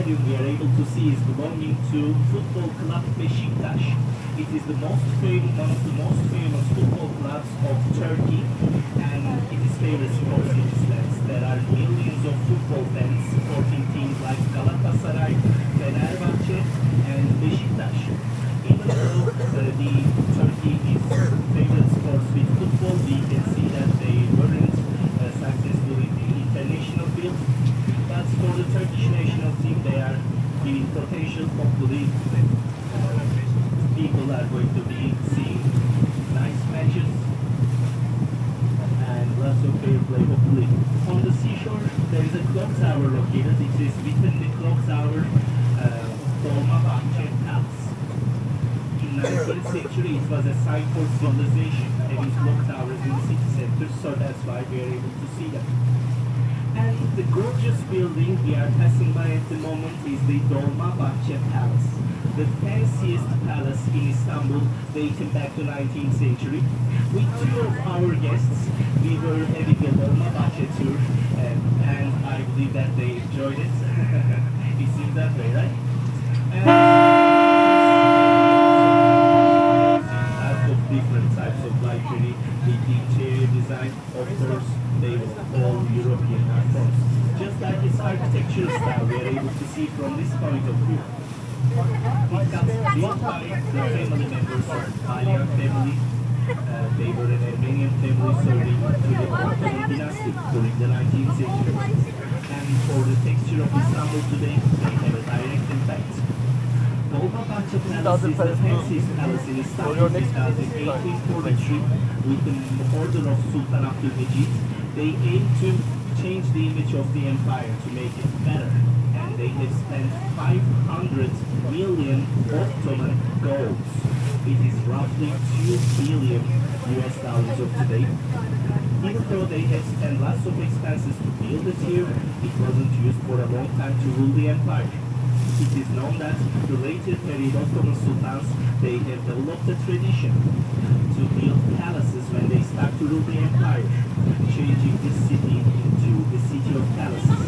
stadium we are able to see is belonging to football club Beşiktaş. It is one of the most famous football clubs of Turkey, and it is famous for its fans. There are millions of football fans supporting teams like Galata Tower, Fenerbahçe, and Beşiktaş. Even though the Turkey is favorite sports with football, we can see that they weren't successful in the international field. But for the Turkish national team, they are giving potential. Hopefully, people are going to be seeing nice matches and lots of fair play. Hopefully, on the seashore, there is a clock tower located. It is within the clock tower of Dolmabahce Palace. In 19th century, it was a sign for civilization, having clock towers in the city center, so that's why we are able to see them. And the gorgeous building we are passing by at the moment is the Dolmabahce Palace, the fanciest palace in Istanbul dating back to 19th century. With two of our guests, we were having a Dolmabahce tour, and I believe that they enjoyed it. It seems that way, right? Different types of luxury, the interior design, of course, they were all European art forms. Just like its architectural style, we are able to see from this point of view. It got built by the family members of Italian family. They were an Armenian family serving to the Ortaköy dynasty during the 19th century. And for the texture of Istanbul today, they have a direct impact. Dolmabahce Palace is the fanciest palace in Istanbul because in 1843, with the order of Sultan Abdülmecid, they aimed to change the image of the empire to make it better. And they have spent 500 million Ottoman golds. It is roughly 2 billion US dollars of today. Even though they have spent lots of expenses to build it here, it wasn't used for a long time to rule the empire. It is known that the later period Ottoman sultans, they have developed a tradition to build palaces when they start to rule the empire, changing this city into the city of palaces.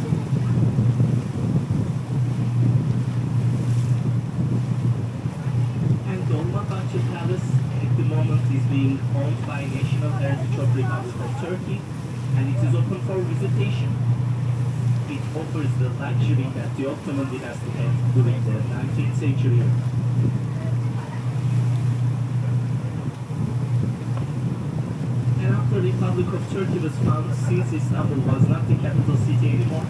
And Dolmabahce Palace at the moment is being owned by National Heritage of Republic of Turkey, and it is open for visitation. It offers the luxury that the Ottoman dynasty had during the 19th century. And after the Republic of Turkey was founded, since Istanbul was not the capital city anymore,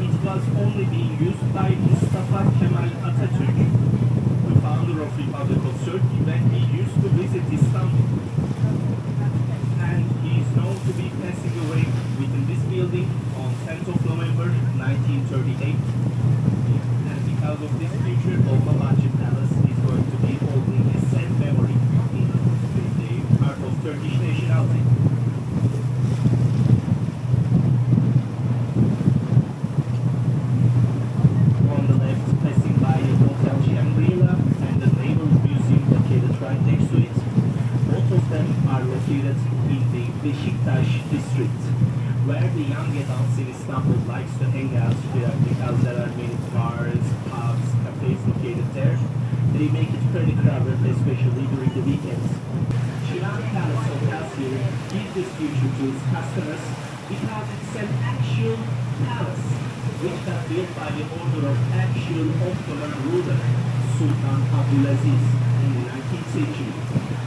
it was only being used by Mustafa Kemal Atatürk, the founder of Republic of Turkey, when he used to visit Istanbul. And he is known to be passing away within this building on 10th of November 1938. And because of this feature, Dolmabahce Palace is going to be holding a sad memory in the heart of Turkish nationality. On the left, passing by the Hotel Shangri-La and the Naval Museum located right next to it. Both of them are located in the Beşiktaş district, where the young adults in Istanbul likes to hang out because there are many bars, pubs, cafes located there. They make it pretty crowded, especially during the weekends. Şiran Palace hotels here give this feature to its customers because it's an actual palace, which got built by the order of actual Ottoman ruler, Sultan Abdülaziz, in the 19th century.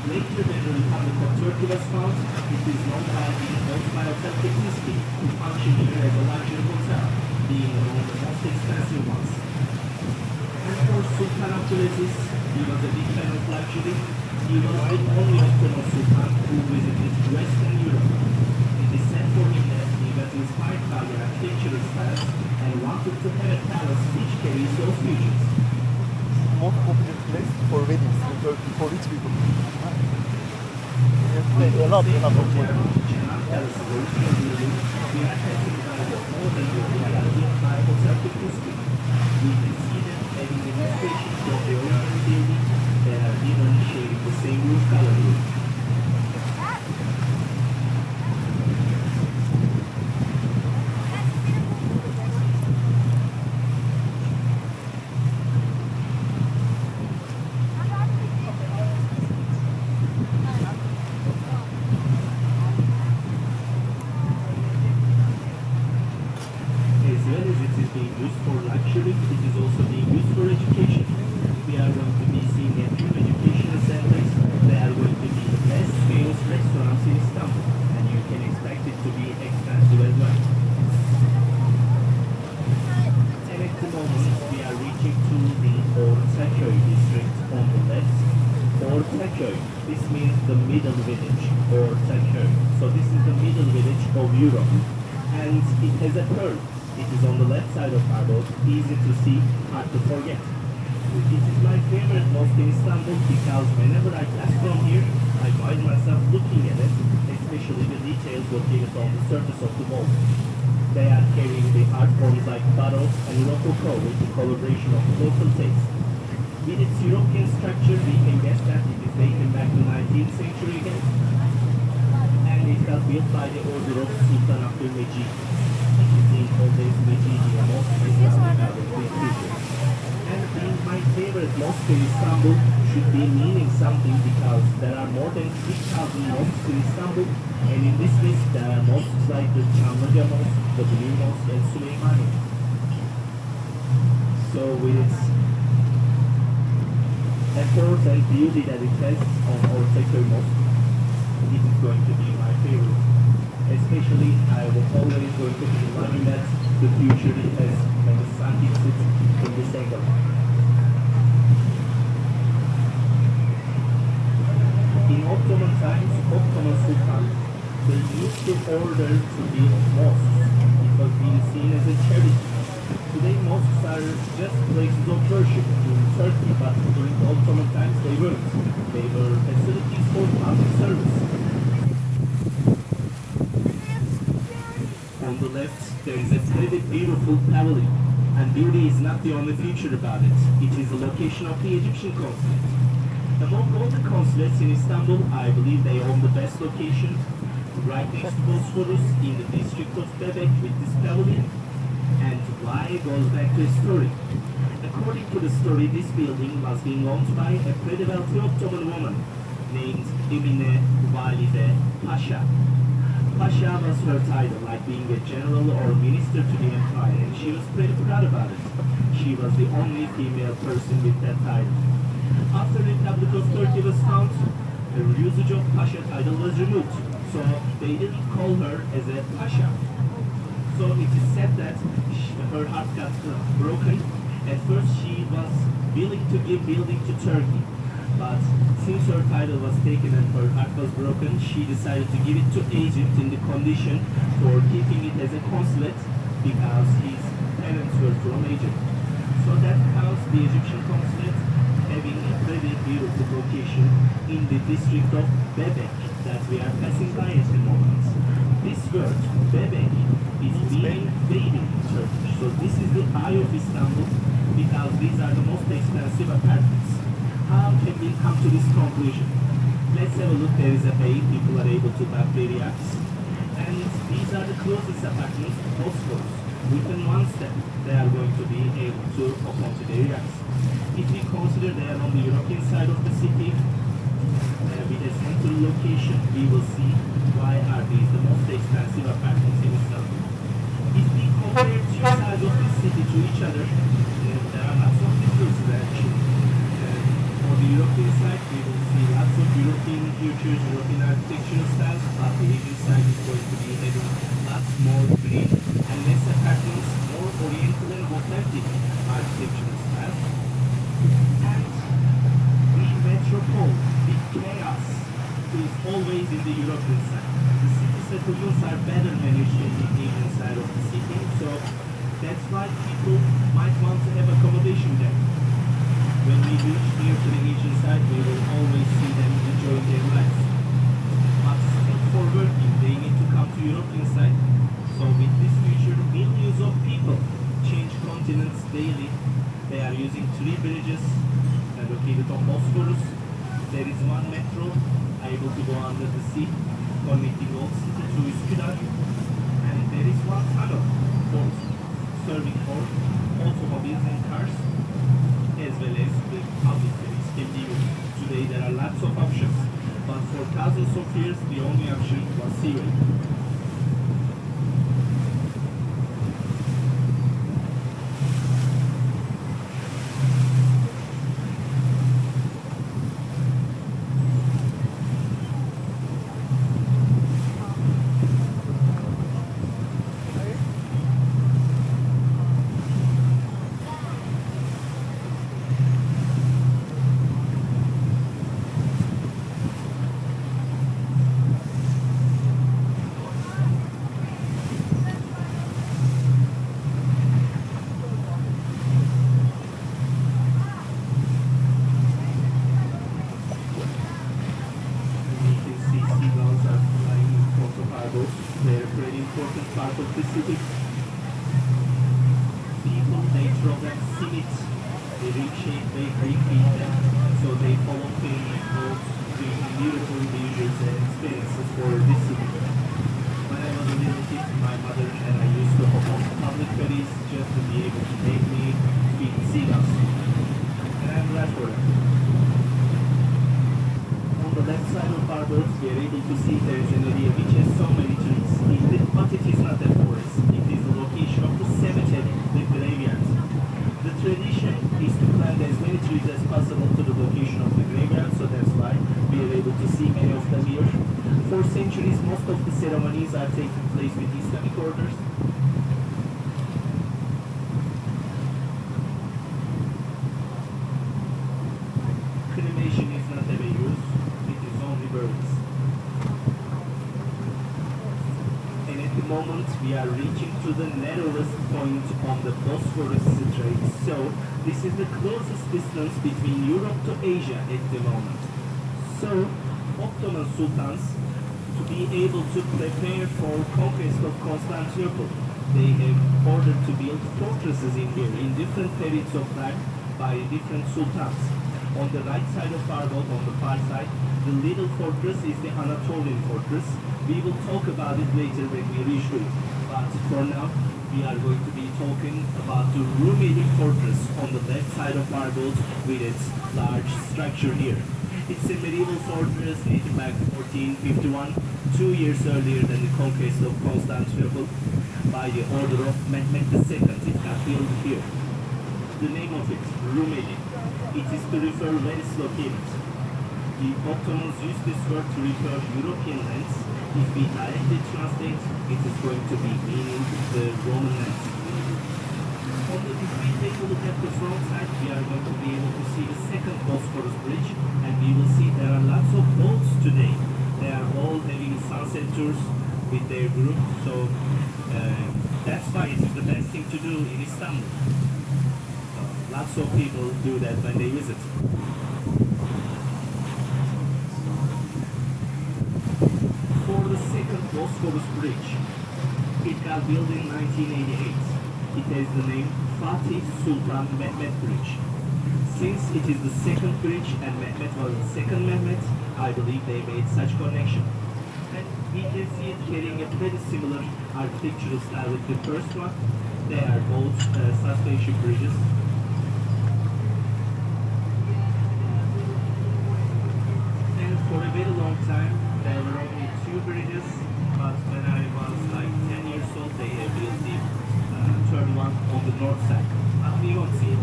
Later, when the Republic of Turkey was founded, it is known by being owned by Hotel Tekniski, who function here as a luxury hotel, being one of the most expensive ones. And for Sultan Abdülaziz, he was a big fan of luxury. He was the only Ottoman Sultan who visited Western Europe. It is said for him that he was inspired by the architectural styles and wanted to have a palace which carries those features. Most popular place for weddings in Turkey for rich people. A lot of people. Ortaköy. This means the middle village, Ortaköy. So this is the middle village of Europe. And it has a curve. It is on the left side of our road, easy to see, hard to forget. It is my favorite most in Istanbul because whenever I pass from here, I find myself looking at it, especially the details located on the surface of the wall. They are carrying the art forms like baroque and rococo with the collaboration of local taste. With its European structure, we can guess that it is dating back to 19th century again. And it was built by the order of Sultan Abdülmecid. It is in old days Mecidiye Mosque as well because of this feature. And being my favorite mosque in Istanbul should be meaning something because there are more than 3,000 mosques in Istanbul, and in this list there are mosques like the Çamlıca Mosque, the Blue Mosque, and Süleymaniye. So with its effort and beauty that it has on Ortaköy Mosque, it is going to be my favorite. Especially, I was always going to be loving that the future it has when the sun hits it in this angle. In Ottoman times, Ottoman sultans, they used to order to build mosques. It was being seen as a charity. Today, mosques are just places of worship in Turkey, but during the Ottoman times, they weren't. They were facilities for public service. On the left, there is a very beautiful pavilion, and beauty is not the only feature about it. It is the location of the Egyptian consulate. Among all the consulates in Istanbul, I believe they own the best location, right next to Bosphorus in the district of Bebek with this pavilion. And why goes back to a story. According to the story, this building was being owned by a pretty wealthy Ottoman woman named Emine Valide Pasha. Pasha was her title, like being a general or minister to the empire, and she was pretty proud about it. She was the only female person with that title. After the Republic of Turkey was found, the usage of Pasha title was removed, so they didn't call her as a Pasha. So it is said that her heart got broken. At first she was willing to give building to Turkey, but since her title was taken and her heart was broken, she decided to give it to Egypt in the condition for keeping it as a consulate because his parents were from Egypt. So that caused the Egyptian consulate having a very beautiful location in the district of Bebek that we are passing by at the moment. This word, Bebek, is meaning baby in Turkish. So this is the eye of Istanbul because these are the most expensive apartments. How can we come to this conclusion? Let's have a look. There is a bay. People are able to dock their yachts. And these are the closest apartments to Bosphorus. Within one step, they are going to be able to hop onto their yachts. If we consider they are on the European side of the city, with a central location, we will see why are these the most expensive apartments in Istanbul. If we compare two sides of the city to each other, there are lots of differences actually. On the European side, we will see lots of European features, European architectural styles, but the Asian side is going to be having lots more green and less apartments, more oriental and authentic architectural styles. And the metropole, the chaos, is always in the European side. The city settlements are better managed in the Asian side of the city, so that's why people might want to have accommodation there. When we reach near to the Asian side, we will always see them enjoying their lives. But still for working, they need to come to European side. So with this future, millions of people change continents daily. They are using 3 bridges located on Bosphorus. There is one metro able to go under the sea, connecting old city to Üsküdar. And there is one tunnel serving for automobiles and cars, as well as the public service can be used. Today there are lots of options, but for thousands of years the only option was seaway. programs cement the ring shape they recreate them, so they follow famous roads, creating beautiful visuals and experiences for visitors. When I was a little kid, my mother and I used to hop on public ferries just to be able to take me feed seagulls. And I'm glad for that. On the left side of our boat, we are able to see there is an area which has so many trees. But it is not a forest. It is the location of the cemetery, the graveyard. The tradition is to plant as many trees as possible to the location of the graveyard, so that's why we are able to see many of them here. For centuries, most of the ceremonies are taking place with Islamic orders. Cremation is not ever used, it is only burials. And at the moment, we are reaching to the narrowest point on the Bosphorus Strait, so this is the closest distance between Europe to Asia at the moment. So, Ottoman sultans, to be able to prepare for conquest of Constantinople, they have ordered to build fortresses in here in different periods of time by different sultans. On the right side of our boat, on the far side, the little fortress is the Anatolian fortress. We will talk about it later when we reach to it. But for now, we are going to be talking about the Rumeli fortress on the left side of our boat with its large structure here. It's a medieval fortress dating back to 1451, 2 years earlier than the conquest of Constantinople. By the order of Mehmed II, it got built here. The name of it, Rumeli. It is to refer where it's located. The Ottomans used this word to refer European lands. If we directly translate, it is going to be meaning the Roman lands. If we take a look at the front side, we are going to be able to see the second Bosphorus bridge, and we will see there are lots of boats today. They are all having sunset tours with their group, so that's why it is the best thing to do in Istanbul. Lots of people do that when they visit. For the second Bosphorus bridge, it got built in 1988. It has the name Fatih Sultan Mehmet Bridge. Since it is the second bridge and Mehmet was the second Mehmet, I believe they made such connection. And we can see it carrying a pretty similar architectural style with the first one. They are both suspension bridges. And for a very long time, there were only 2 bridges, but when I was like 10 years old, they have built the third one on the north side. But we won't see it.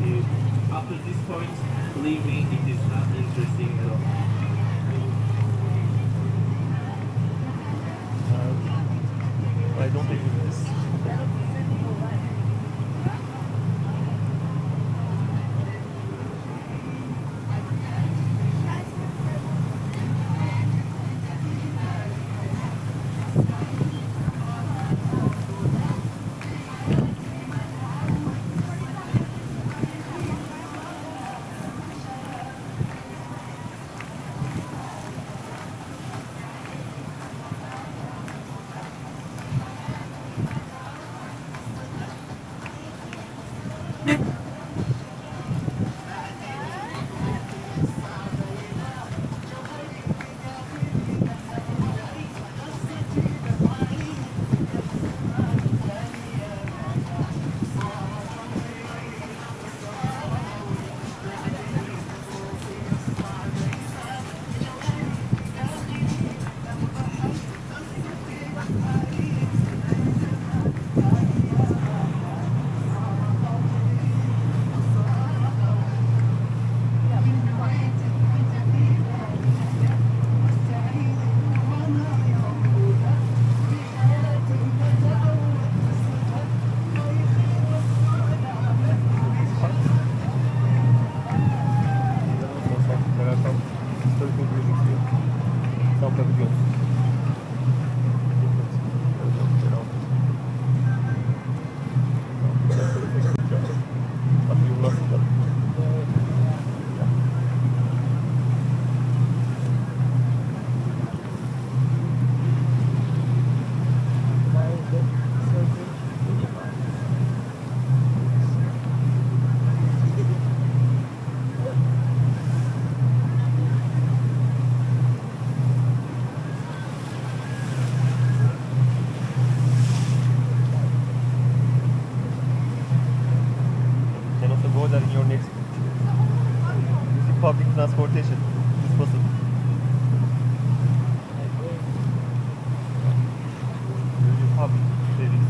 Because after this point, believe me, it is not interesting at all. I don't agree with this. together in your next using public transportation. It's possible. Using public ferries.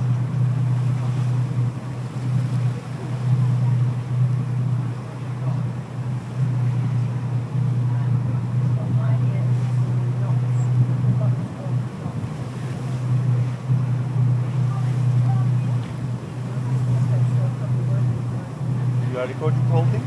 You are recording the whole thing?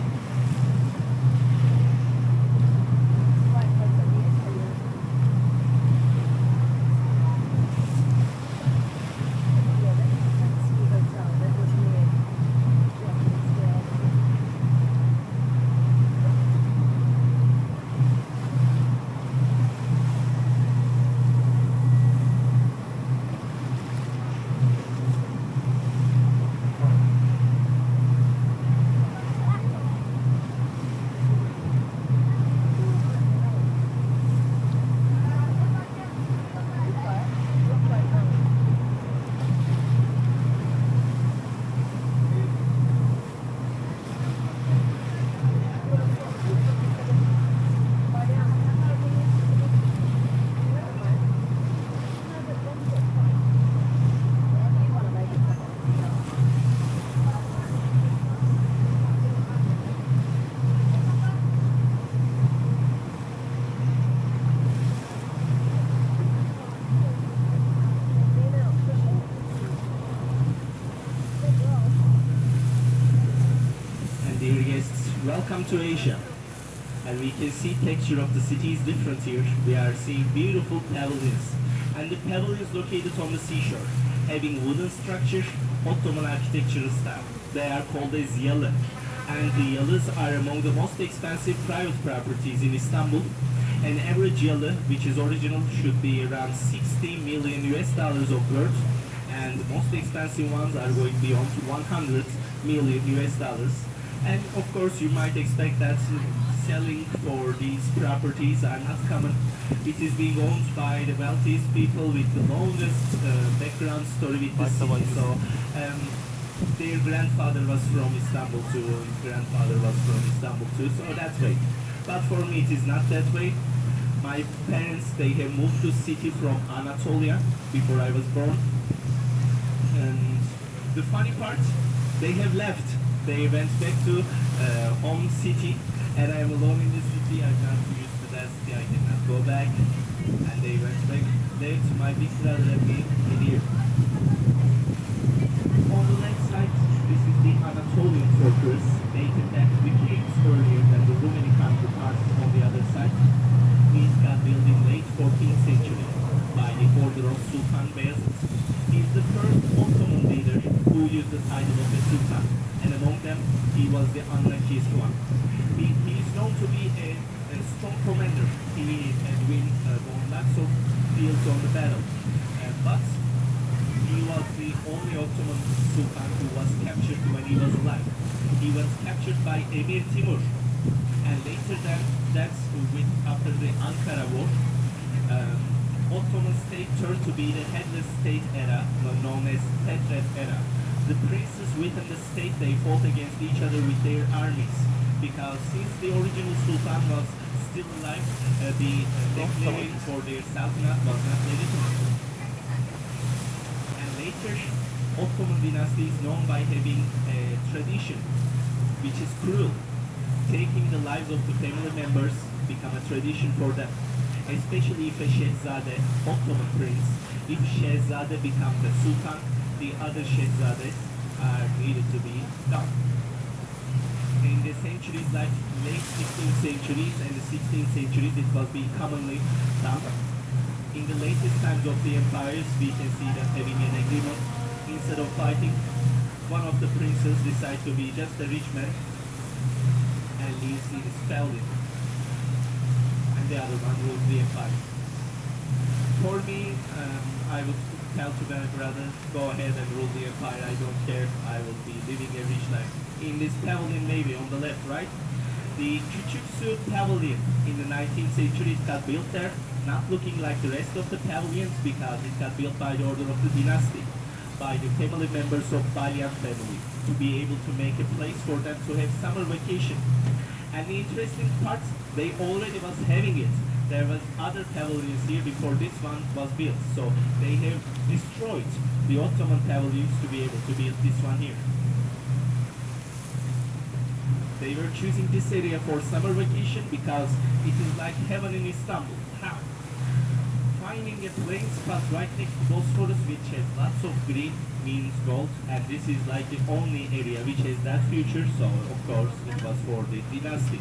Dear guests, welcome to Asia. And we can see texture of the city is different here. We are seeing beautiful pavilions. And the pavilions located on the seashore, having wooden structure, Ottoman architectural style. They are called as yalı. And the yalus are among the most expensive private properties in Istanbul. An average yalı, which is original, should be around 60 million US dollars of worth. And the most expensive ones are going beyond 100 million US dollars. And of course, you might expect that selling for these properties are not common. It is being owned by the wealthiest people with the longest background story with the city. So their grandfather was from Istanbul too, his grandfather was from Istanbul too, so that's way. But for me, it is not that way. My parents, they have moved to city from Anatolia before I was born. And the funny part, they have left. They went back to home city, and I am alone in the city. I can't use the density. I cannot go back. And they went back there to my big brother and me in here. On the left side, this is the Anatolian fortress, dated back decades earlier than the Rumeli counterpart on the other side. It got built in late 14th century by the order of Sultan Beyazıt. He is the first Ottoman leader who used the title of a sultan. And among them, he was the unluckiest one. He is known to be a strong commander. He had won lots of fields on the battle. But he was the only Ottoman sultan who was captured when he was alive. He was captured by Emir Timur. And later after the Ankara War, Ottoman state turned to be the headless state era, known as Fetret era. The princes within the state, they fought against each other with their armies, because since the original sultan was still alive, the declaring for their sultanate was not legitimate. And later, Ottoman dynasty is known by having a tradition, which is cruel. Taking the lives of the family members become a tradition for them, especially if a Shehzade, Ottoman prince, if Shehzade becomes the sultan, the other Shehzades are needed to be done. In the centuries like late 16th centuries and the 16th centuries, it was being commonly done. In the latest times of the empires, we can see that having an agreement, instead of fighting, one of the princes decides to be just a rich man and lives in his palace, and the other one rules the empire. For me, I would tell to my brother, go ahead and rule the empire, I don't care, I will be living a rich life. In this pavilion maybe on the left, right? The Küçüksu pavilion in the 19th century, it got built there, not looking like the rest of the pavilions because it got built by the order of the dynasty, by the family members of Balyan family. to be able to make a place for them to have summer vacation. And the interesting part, they already was having it. There was other pavilions here before this one was built. So they have destroyed the Ottoman pavilions to be able to build this one here. They were choosing this area for summer vacation because it is like heaven in Istanbul. How? Finding a plain spot right next to Bosphorus which has lots of green means gold, and this is like the only area which has that feature, so of course it was for the dynasty.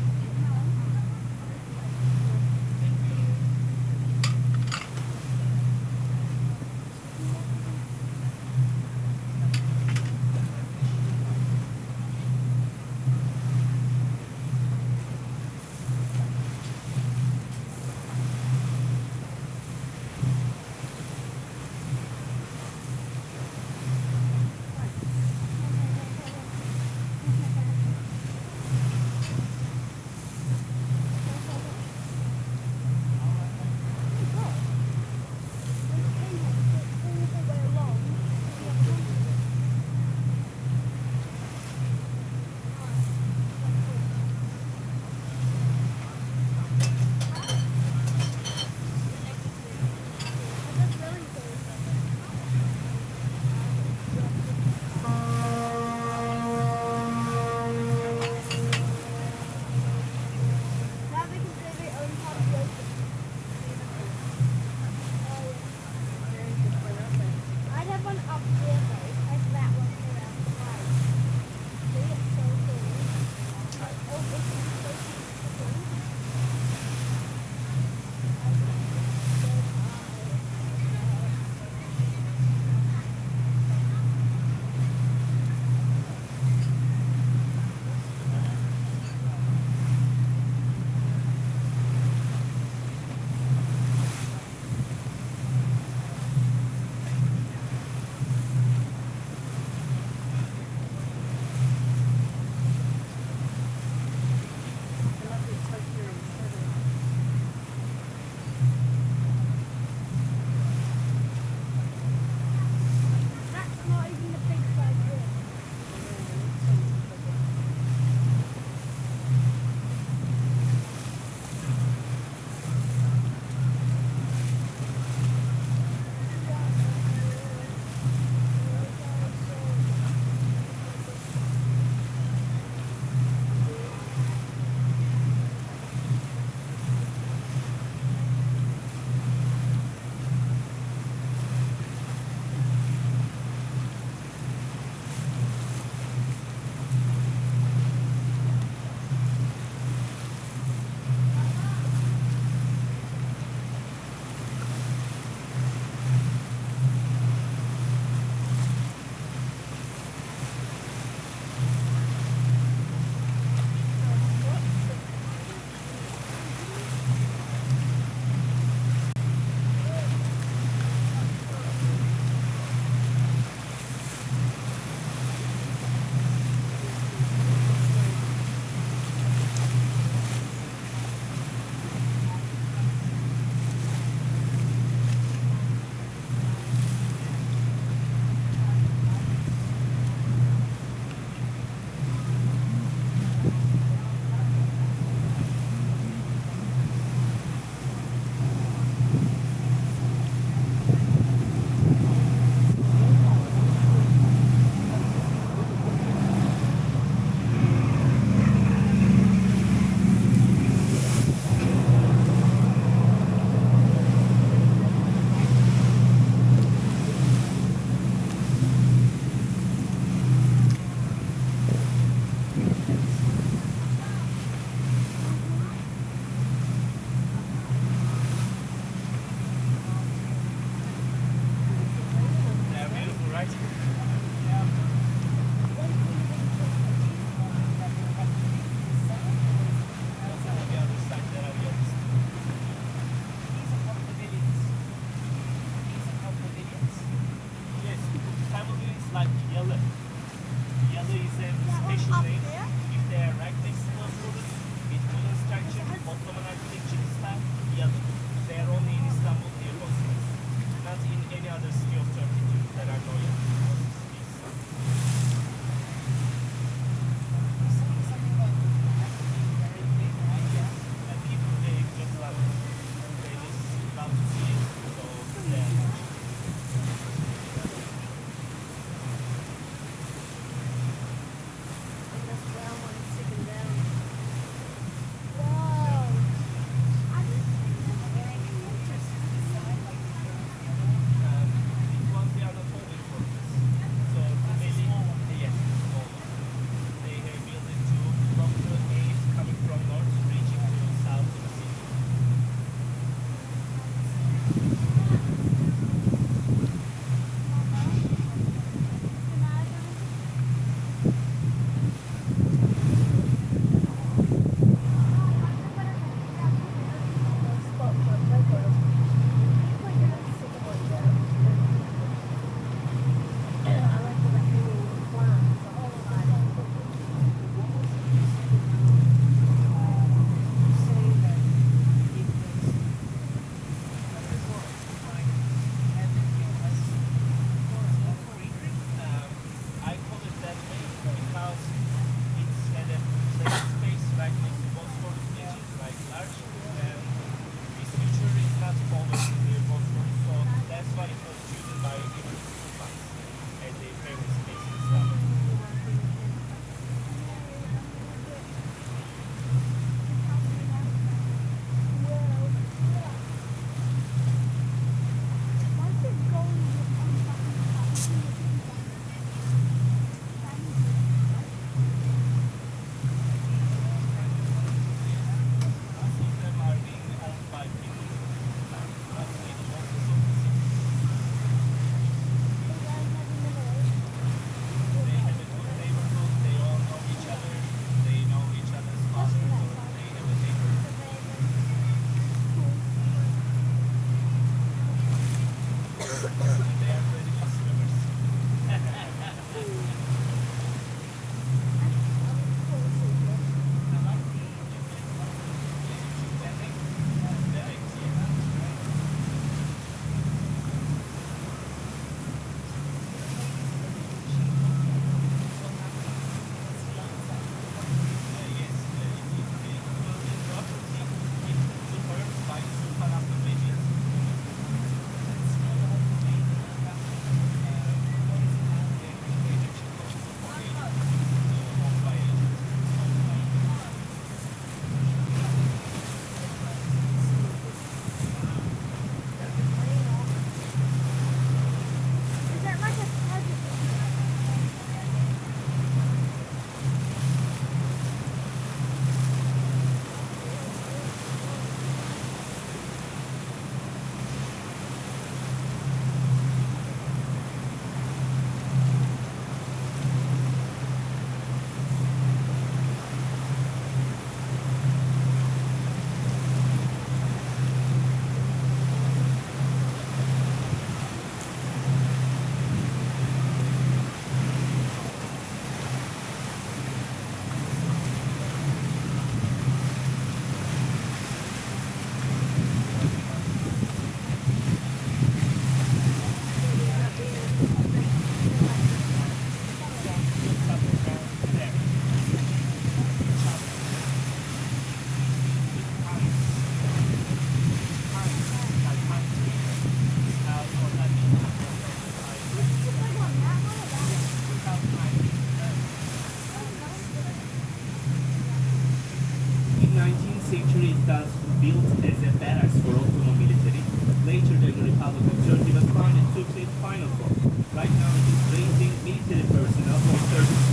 architecture is thus built as a barracks for Ottoman military. Later, the Republic of Turkey was founded to its final form. Right now, it is raising military personnel for service.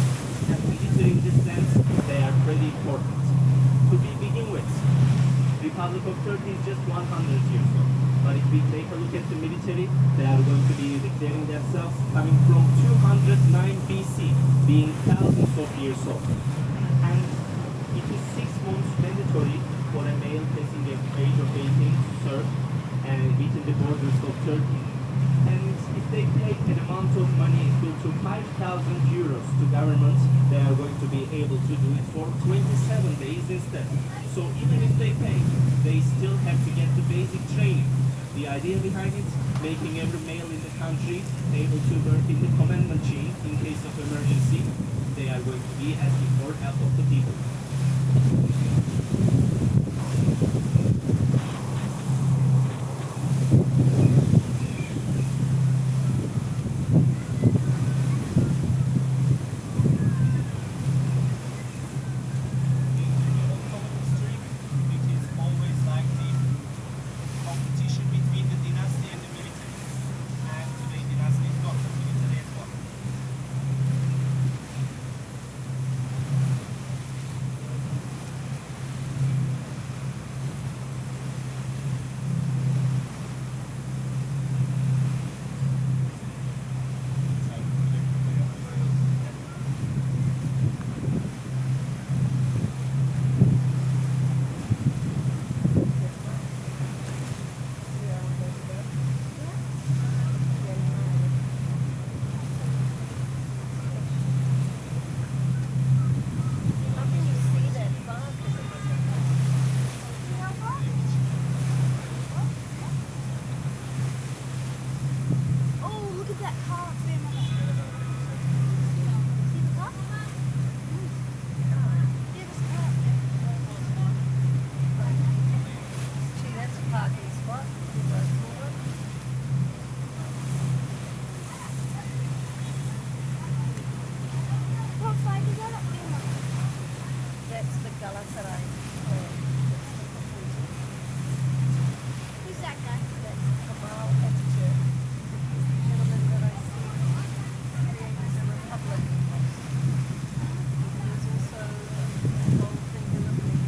And military in this sense, they are pretty important. To begin with, Republic of Turkey is just 100 years old. But if we take a look at the military, they are going to be declaring themselves coming from 209 BC, being thousands of years old. And it is 6 months mandatory for a male passing the age of 18 to serve and within the borders of Turkey. And if they pay an amount of money equal to 5,000 euros to government, they are going to be able to do it for 27 days instead. So even if they pay, they still have to get the basic training. The idea behind it, making every male in the country able to work in the commandment chain in case of emergency. They are going to be asking for help of the people. That's the Galata Tower. Who's that guy? That's Kamal Atatürk. He's the gentleman that I see creating the Republic. He's also involved in delivering.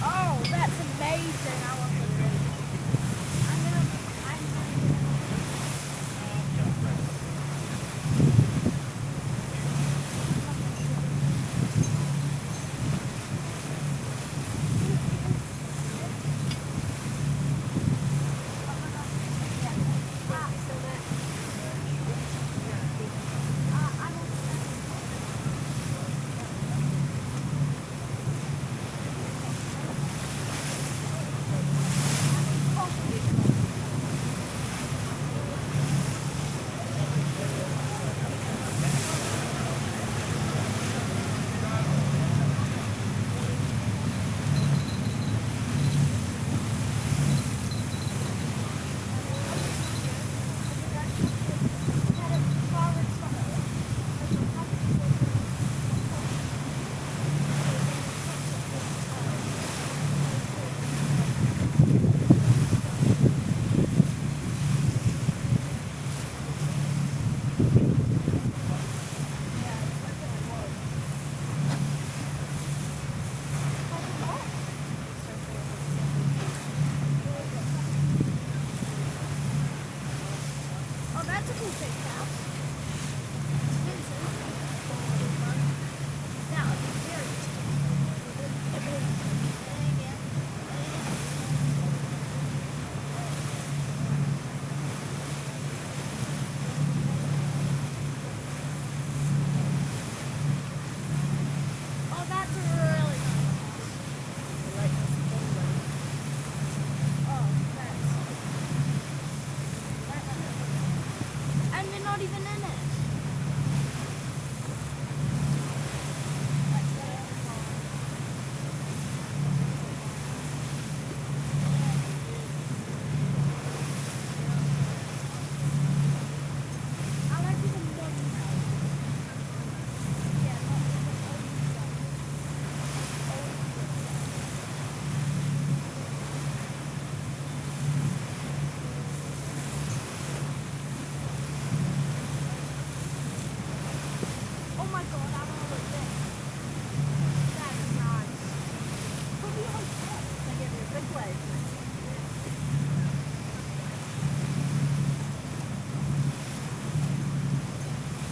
Oh, that's amazing. I want to do it.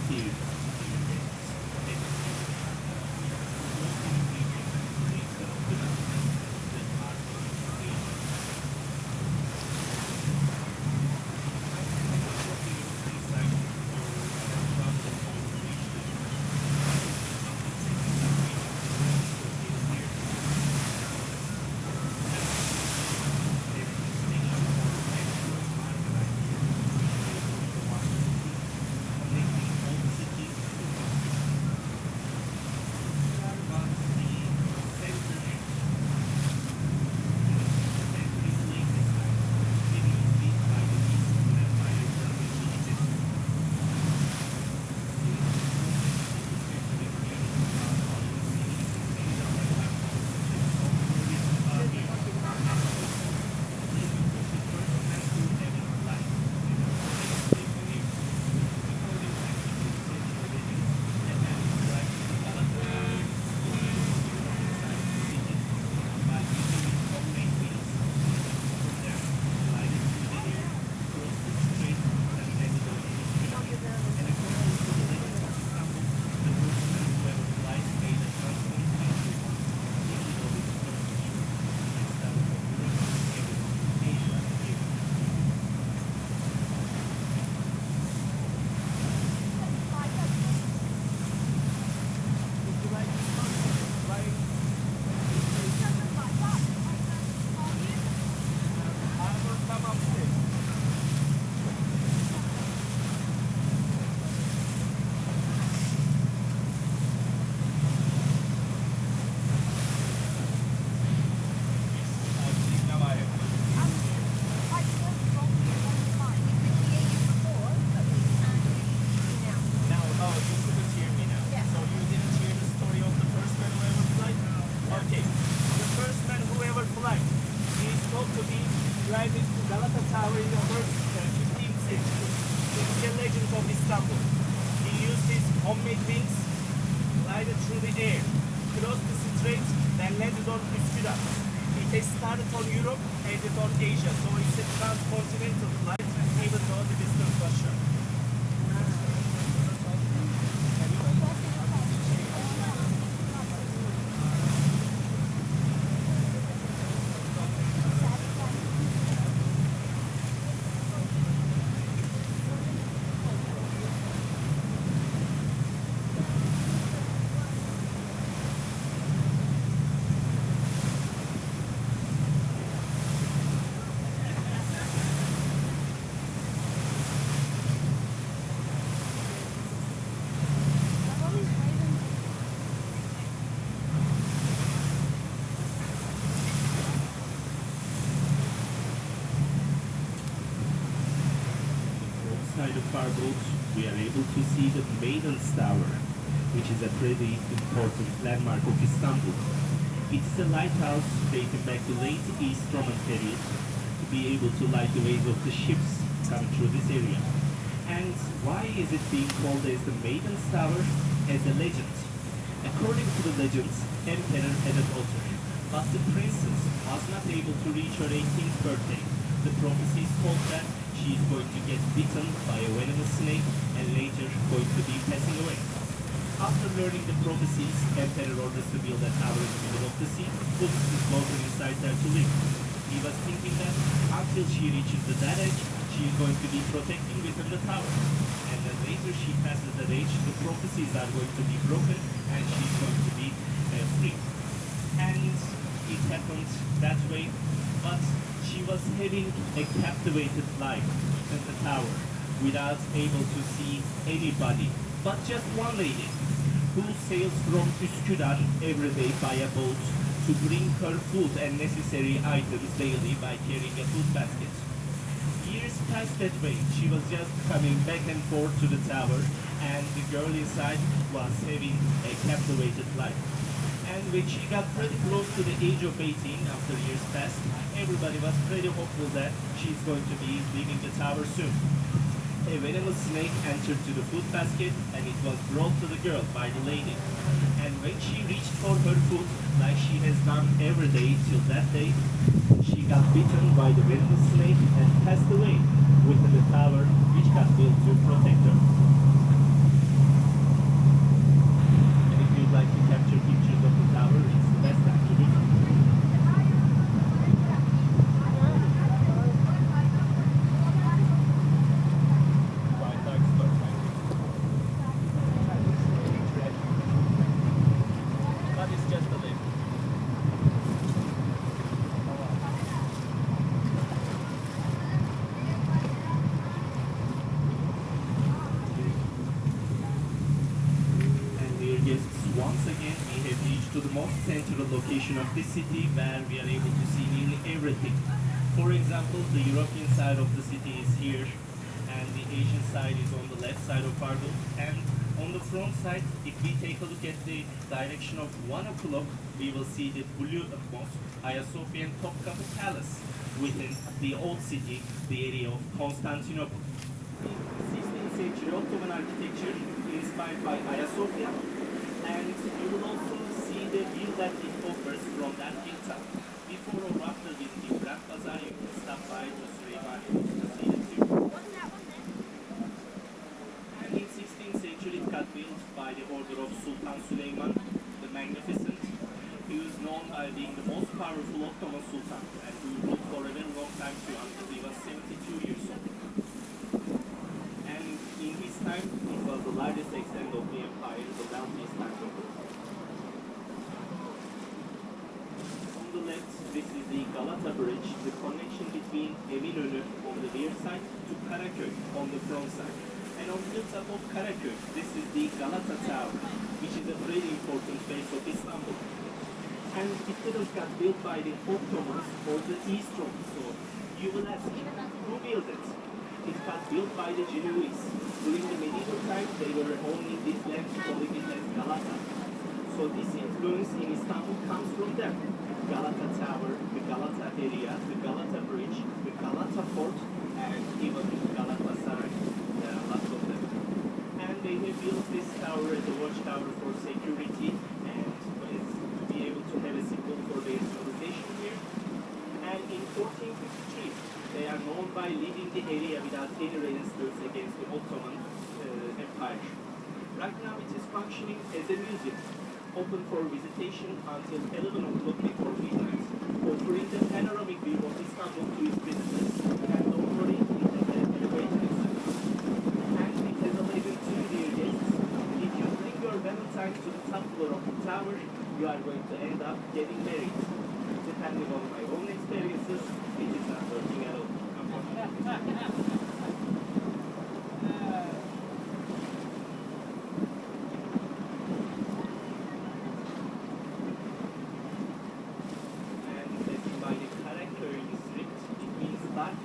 Here. Driving to Galata Tower in the first 15th century. It's the legend of Istanbul. He used his homemade wings, glided through the air, crossed the strait, then landed on Üsküdar. It has started on Europe, ended on Asia, so it's a transcontinental flight, even though the distance was short. Outside of our boat, we are able to see the Maiden Tower, which is a pretty important landmark of Istanbul. It is a lighthouse dating back to late East Roman period to be able to light the ways of the ships coming through this area. And why is it being called as the Maiden Tower? As a legend. According to the legends, Emperor had a daughter, but the princess was not able to reach her 18th birthday. The prophecies told that she is going to get bitten by a venomous snake and later going to be passing away. After learning the prophecies, Emperor orders to build a tower in the middle of the sea, puts his daughter inside there to live. He was thinking that until she reaches that age, she is going to be protecting within the tower. And then later she passes that age, the prophecies are going to be broken and she is going to be free. And it happened that way, but she was having a captivated life in the tower without able to see anybody, but just one lady who sails from Üsküdar every day by a boat to bring her food and necessary items daily by carrying a food basket. Years passed that way. She was just coming back and forth to the tower, and the girl inside was having a captivated life. And when she got pretty close to the age of 18, after years passed, everybody was pretty hopeful that she's going to be leaving the tower soon. a venomous snake entered to the food basket and it was brought to the girl by the lady. And when she reached for her food, like she has done every day till that day, she got bitten by the venomous snake and passed away within the tower which got built to protect her. And if you'd like to capture pictures of the tower, it's the best time to do so. But it's just a lift. And dear guests, once again we have reached to the most central location of this city where we are able to see nearly everything. For example, the European side of the city is here and the Asian side is on the left side of our road. And on the front side, if we take a look at the direction of 1 o'clock, we will see the Blue Mosque, Hagia Sophia and Topkapı Palace within the old city, the area of Constantinople. 16th century Ottoman architecture inspired by Hagia Sophia, and you will also see the view that it offers from that hilltop. Before or after visiting Grand Bazaar, you can stop by to Süleymaniye to see the view. And in 16th century it got built by the order of Sultan Süleyman the Magnificent, who is known by being the most powerful Ottoman Sultan and who ruled for a very long time too until he was 72 years old. And in his time it was the largest extent of the empire, the wealthiest time of it. On the left, this is the Galata Bridge, the connection between Eminönü on the rear side to Karaköy on the front side. And on the top of Ortaköy, this is the Galata Tower, which is a very important place of Istanbul. And it didn't got built by the Ottomans or the East Romans, so you will ask, who built it? It got built by the Genoese. During the medieval times, they were owning this land, calling it as Galata. So this influence in Istanbul comes from them. Galata Tower, the Galata area, the Galata Bridge, the Galata Fort, and even Galata Saray. There are lots of them. And they have built this tower as a watchtower for security and to be able to have a symbol for their civilization here. And in 1453, they are known by leaving the area without any resistance against the Ottoman Empire. Right now it is functioning as a museum, open for visitation until 11 o'clock before midnight, offering the panoramic view of Istanbul to its visitors. And don't worry, it has an elevator inside. And it has a legend too, dear guests. If you bring your Valentine to the top floor of the tower, you are going to end up getting married. Depending on my own experiences, it is not working at all.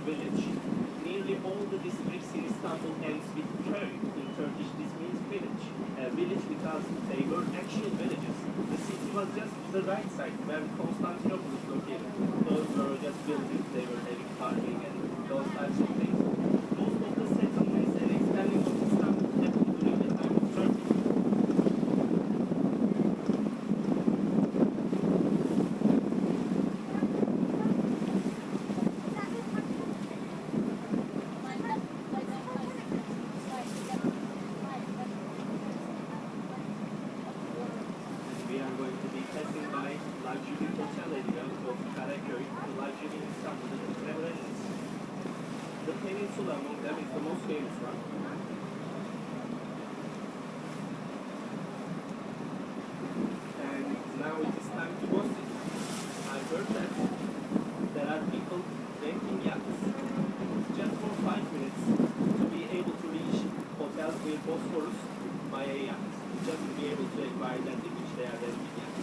Village. Nearly all the districts in Istanbul ends with köy. In Turkish, this means village. A village because they were actual villages. The city was just the right side where Constantinople is located. Those were just buildings, they were having farming and those types of things. Most of the settlements and expanding of Istanbul happened during the time of Turkey. We are going to be passing by luxury hotel area of Karaköy, the luxury in Istanbul, the Travelers. The peninsula among them is the most famous one. And now it is time to go see. I heard that there are people renting yachts just for 5 minutes to be able to reach hotels near Bosphorus by a yacht, just to be able to acquire that in which they are renting yachts.